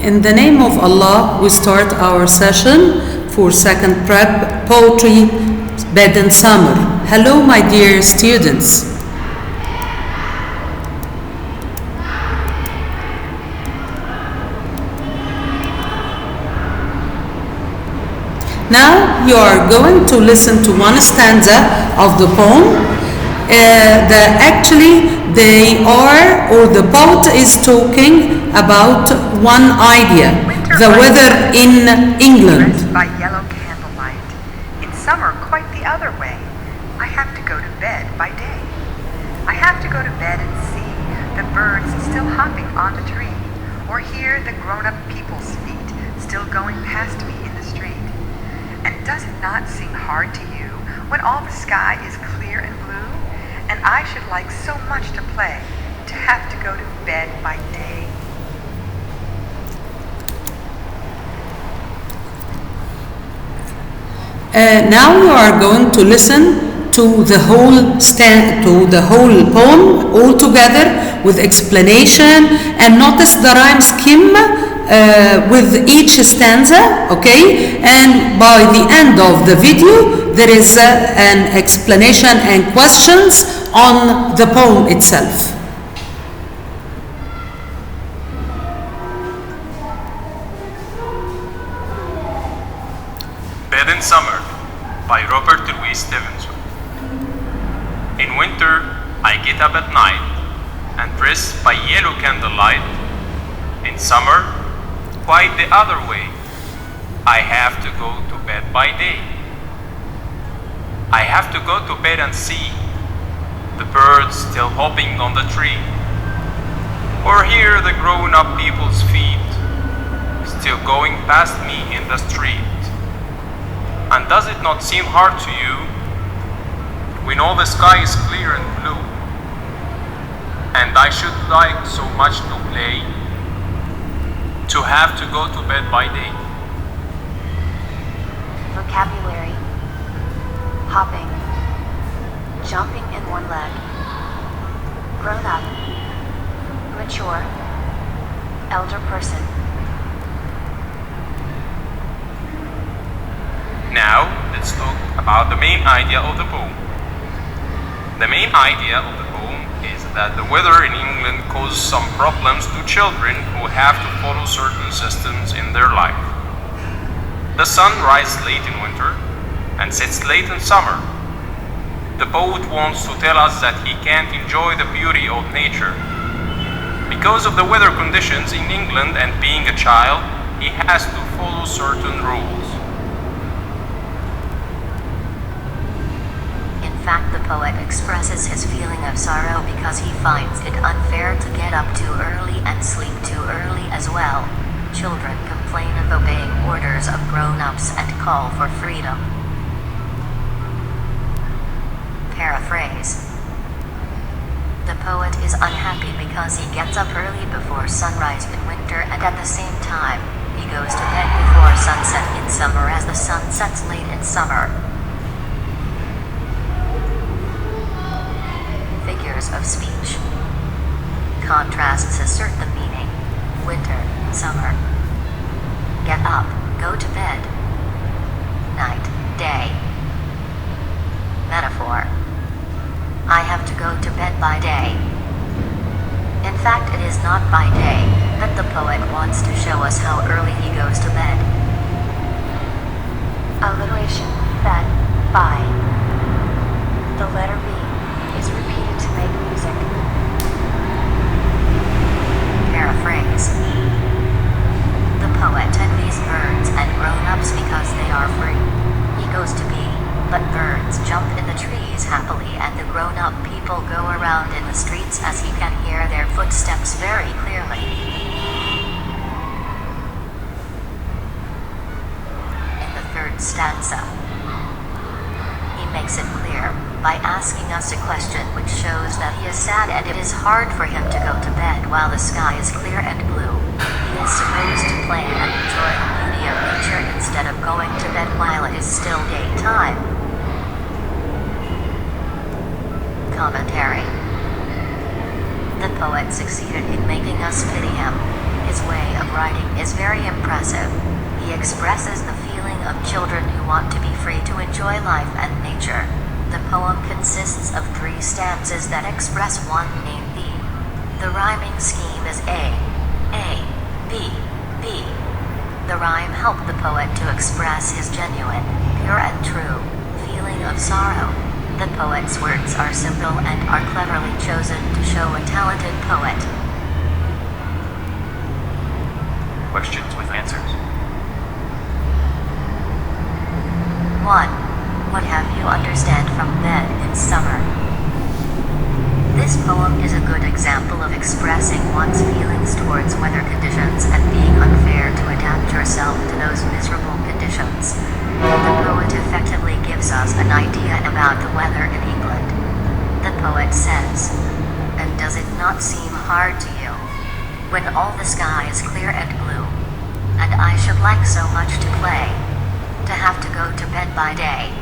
In the name of Allah, we start our session for second prep poetry bed and summer. Hello, my dear students. Now you are going to listen to one stanza of the poem. The poet is talking about one idea, the weather in England. By yellow candlelight, in summer quite the other way. I have to go to bed by day. I have to go to bed and see the birds still hopping on the tree, or hear the grown-up people's feet still going past me in the street. And does it not seem hard to you when all the sky is clear and blue, and I should like so much to play, to have to go to bed by day? Now you are going to listen to the whole poem all together with explanation, and notice the rhyme scheme with each stanza, okay? And by the end of the video, there is an explanation and questions on the poem itself. Bed in Summer by Robert Louis Stevenson. In winter, I get up at night and dress by yellow candlelight. In summer, quite the other way. I have to go to bed by day. I have to go to bed and see the birds still hopping on the tree, or hear the grown-up people's feet still going past me in the street. And does it not seem hard to you when all the sky is clear and blue, and I should like so much to play, to have to go to bed by day? Vocabulary: hopping, jumping in one leg, grown up, mature, elder person. Now, let's talk about the main idea of the poem. The main idea of the poem is that the weather in England causes some problems to children who have to follow certain systems in their life. The sun rises late in winter and sets late in summer. The poet wants to tell us that he can't enjoy the beauty of nature. Because of the weather conditions in England and being a child, he has to follow certain rules. In fact, the poet expresses his feeling of sorrow because he finds it unfair to get up too early and sleep too early as well. Children complain of obeying orders of grown-ups and call for freedom. Paraphrase: the poet is unhappy because he gets up early before sunrise in winter, and at the same time, he goes to bed before sunset in summer as the sun sets late in summer. Figures of speech. Contrasts assert the meaning: winter, summer. Get up, go to bed. Night, day. Metaphor: I have to go to bed by day. In fact, it is not by day that the poet wants to show us how early he goes to bed. Alliteration: bed, by. The letter B is repeated to make music. Paraphrase: the poet envies birds and grown-ups because they are free. He goes to bed, but birds jump in the trees happily, and the grown-up people go around in the streets as he can hear their footsteps very clearly. In the third stanza, he makes it clear by asking us a question which shows that he is sad and it is hard for him to go to bed while the sky is clear and blue. He is supposed to play and enjoy the beauty of nature instead of going to bed while it is still daytime. Commentary: the poet succeeded in making us pity him. his way of writing is very impressive. He expresses the feeling of children who want to be free to enjoy life and nature. The poem consists of 3 stanzas that express one main theme. The rhyming scheme is A, B, B. The rhyme helped the poet to express his genuine, pure and true feeling of sorrow. The poet's words are simple and are cleverly chosen to show a talented poet. Questions with answers. 1. What have you understand from bed in summer? This poem is a good example of expressing one's feelings towards weather conditions and being unfair to adapt yourself to those miserable conditions. The poet effectively gives us an idea about the weather in England. The poet says, "And does it not seem hard to you, when all the sky is clear and blue, and I should like so much to play, to have to go to bed by day?"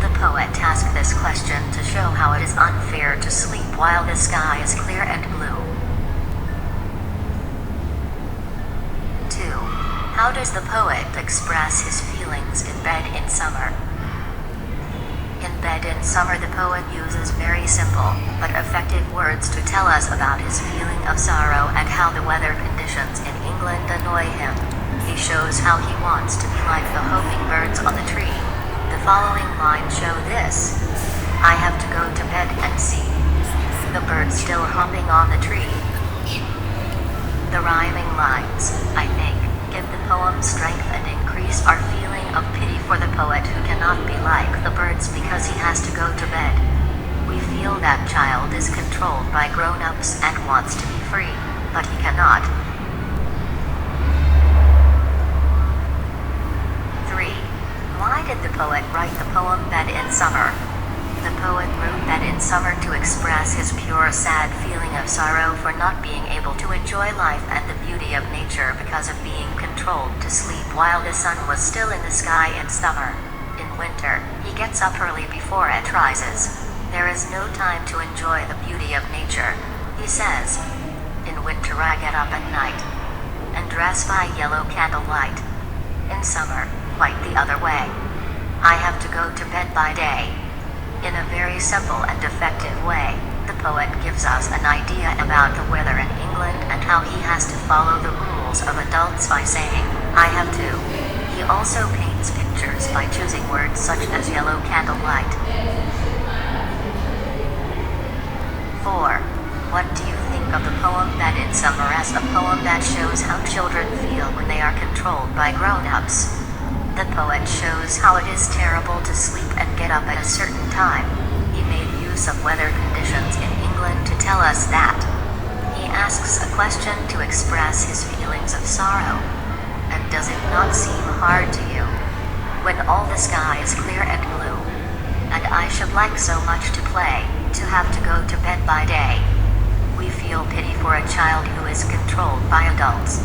The poet asked this question to show how it is unfair to sleep while the sky is clear and blue. 2. How does the poet express his feelings in bed in summer? In bed in summer, the poet uses very simple but effective words to tell us about his feeling of sorrow and how the weather conditions in England annoy him. He shows how he wants to be like the hoping birds on the tree. The following lines show this. I have to go to bed and see the birds still hopping on the tree. The rhyming lines, I think, give the poem strength and increase our feeling of pity for the poet who cannot be like the birds because he has to go to bed. We feel that child is controlled by grown-ups and wants to be free, but he cannot. 3. Why did the poet write the poem Bed in Summer? The poet wrote Bed in Summer to express his pure, sad feeling of sorrow for not being able to enjoy life and the beauty of nature because of being controlled to sleep while the sun was still in the sky in summer. In winter, he gets up early before it rises. There is no time to enjoy the beauty of nature. He says, "In winter I get up at night and dress by yellow candlelight. In summer, quite the other way. I have to go to bed by day." In a very simple and effective way, the poet gives us an idea about the weather in England and how he has to follow the rules of adults by saying, "I have to." He also paints pictures by choosing words such as yellow candlelight. 4. What do you think of the poem Bed in Summer as a poem that shows how children feel when they are controlled by grown-ups? The poet shows how it is terrible to sleep and get up at a certain time. He made use of weather conditions in England to tell us that. He asks a question to express his feelings of sorrow. And does it not seem hard to you, when all the sky is clear and blue, and I should like so much to play, to have to go to bed by day? We feel pity for a child who is controlled by adults.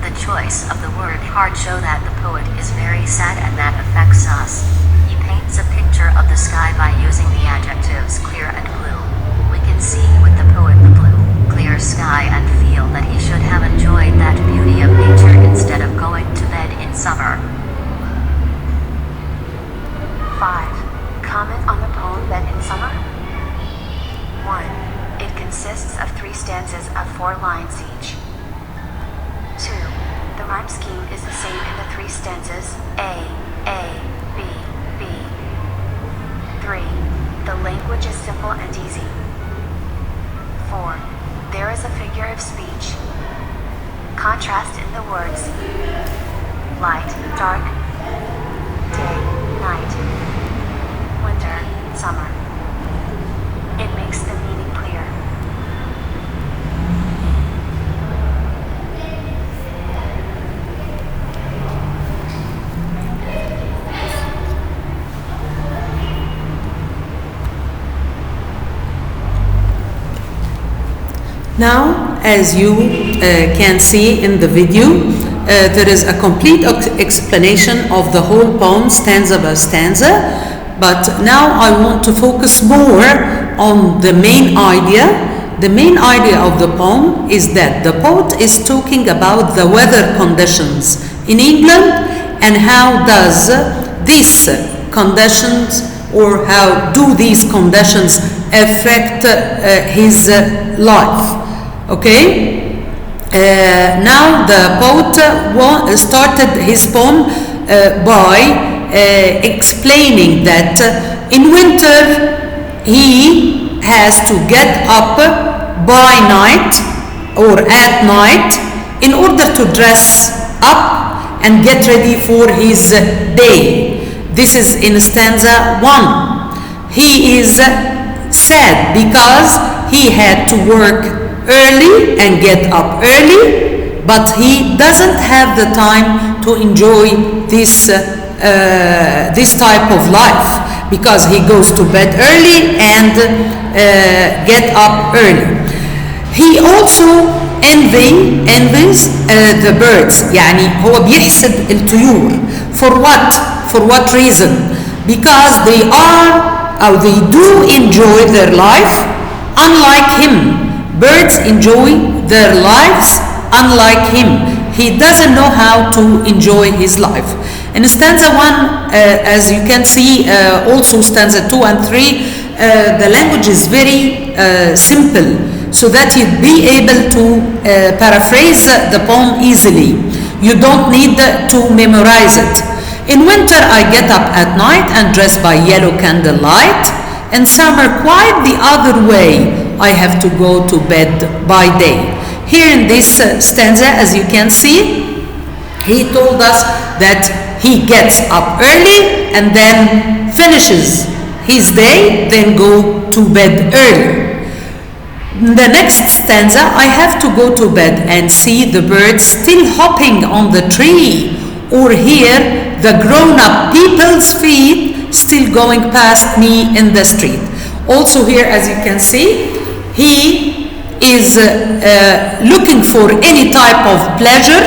The choice of the word hard show that the poet is very sad and that affects us. He paints a picture of the sky by using the adjectives clear and blue. We can see with the poet the blue, clear sky and feel that he should have enjoyed that beauty of nature instead of going to bed in summer. 5. Comment on the poem Bed in Summer. 1. It consists of 3 stanzas of 4 lines each. 2. The rhyme scheme is the same in the 3 stanzas, A, B, B. 3. The language is simple and easy. 4. There is a figure of speech. Contrast in the words light, dark, day, night, winter, summer. It makes the meaning clear. Now, as you can see in the video, there is a complete explanation of the whole poem stanza by stanza, but now I want to focus more on the main idea The main idea of the poem is that the poet is talking about the weather conditions in England and how does these conditions or how do these conditions affect his life. Okay? Now the poet started his poem by explaining that in winter he has to get up by night or at night in order to dress up and get ready for his day. This is in stanza 1. He is sad because he had to work early and get up early, but he doesn't have the time to enjoy this type of life because he goes to bed early and get up early. He also envies the birds. يعني هو بيحسد الطيور. For what? For what reason? Because they do enjoy their life unlike him. Birds enjoy their lives unlike him. He doesn't know how to enjoy his life. In stanza 1, as you can see, also stanza 2 and 3, the language is very simple, so that you'd be able to paraphrase the poem easily. You don't need to memorize it. In winter, I get up at night and dress by yellow candlelight. In summer, quite the other way, I have to go to bed by day. Here in this stanza, as you can see, he told us that he gets up early and then finishes his day, then go to bed early. In the next stanza, I have to go to bed and see the birds still hopping on the tree, or hear the grown-up people's feet still going past me in the street. Also here, as you can see, he is looking for any type of pleasure.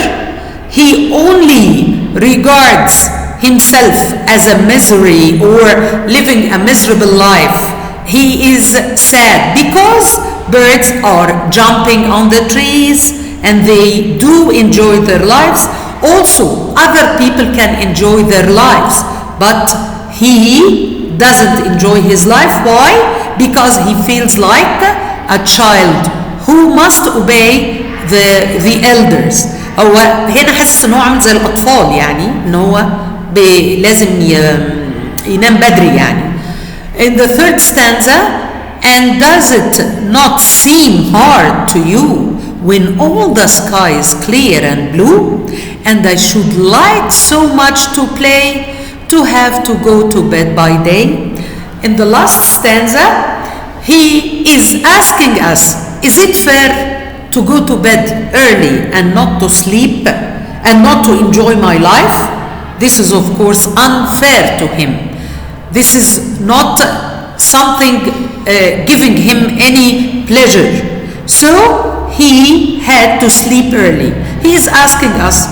He only regards himself as a misery or living a miserable life. He is sad because birds are jumping on the trees and they do enjoy their lives. Also, other people can enjoy their lives, but he doesn't enjoy his life. Why? Because he feels like a child who must obey the elders. هو هنا حاسس ان هو عامل زي الاطفال، يعني ان هو لازم ينام بدري يعني. In the third stanza, and does it not seem hard to you when all the sky is clear and blue, and I should like so much to play, to have to go to bed by day? In the last stanza, he is asking us, is it fair to go to bed early and not to sleep and not to enjoy my life? This is of course unfair to him. This is not something giving him any pleasure. So he had to sleep early. He is asking us,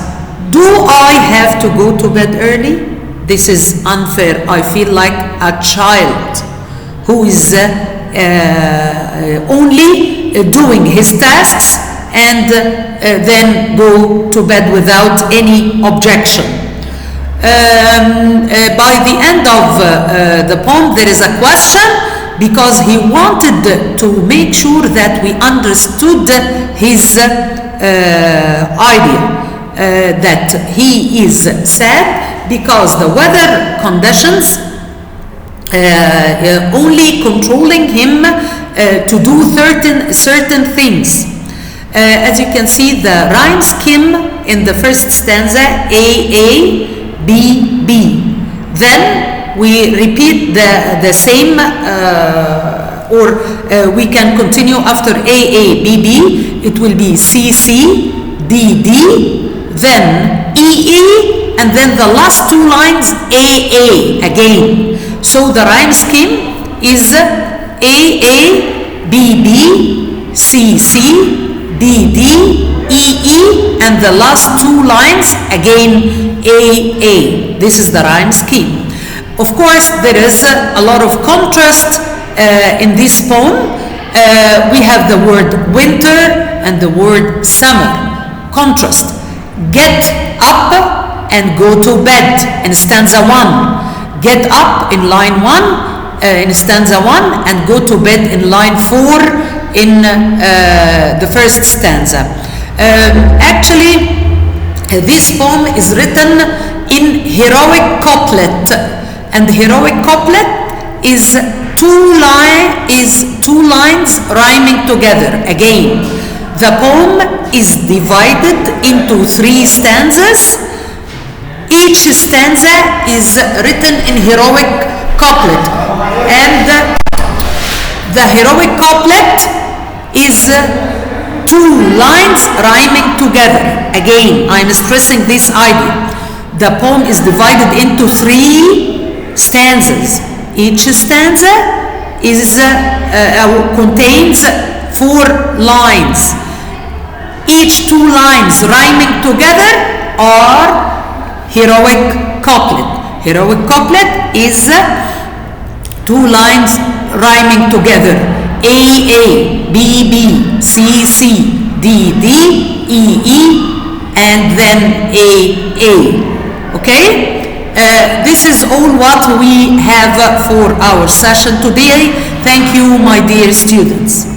do I have to go to bed early? This is unfair. I feel like a child who is only doing his tasks and then go to bed without any objection. By the end of the poem, there is a question, because he wanted to make sure that we understood his idea, that he is sad because the weather conditions only controlling him to do certain things. As you can see, the rhyme scheme in the first stanza, A, B, B. Then we repeat the same, or we can continue after A, B, B. It will be C, C, D, D, then E, and then the last two lines A again. So the rhyme scheme is A, B, B, C, C, D, D, E, and the last two lines again A. This is the rhyme scheme. Of course, there is a lot of contrast in this poem. we have the word winter and the word summer. Contrast. Get up and go to bed in stanza 1. Get up in line 1 in stanza 1 and go to bed in line 4 in the first stanza. Actually, this poem is written in heroic couplet, and the heroic couplet is two lines rhyming together. Again, the poem is divided into 3 stanzas. Each stanza is written in heroic couplet, and the heroic couplet is 2 lines rhyming together. Again, I am stressing this idea. The poem is divided into 3 stanzas. Each stanza is contains 4 lines. Each 2 lines rhyming together are heroic couplet. Heroic couplet is 2 lines rhyming together. A, A, B, B, C, C, D, D, E, E, and then A, A. Okay? This is all what we have for our session today. Thank you, my dear students.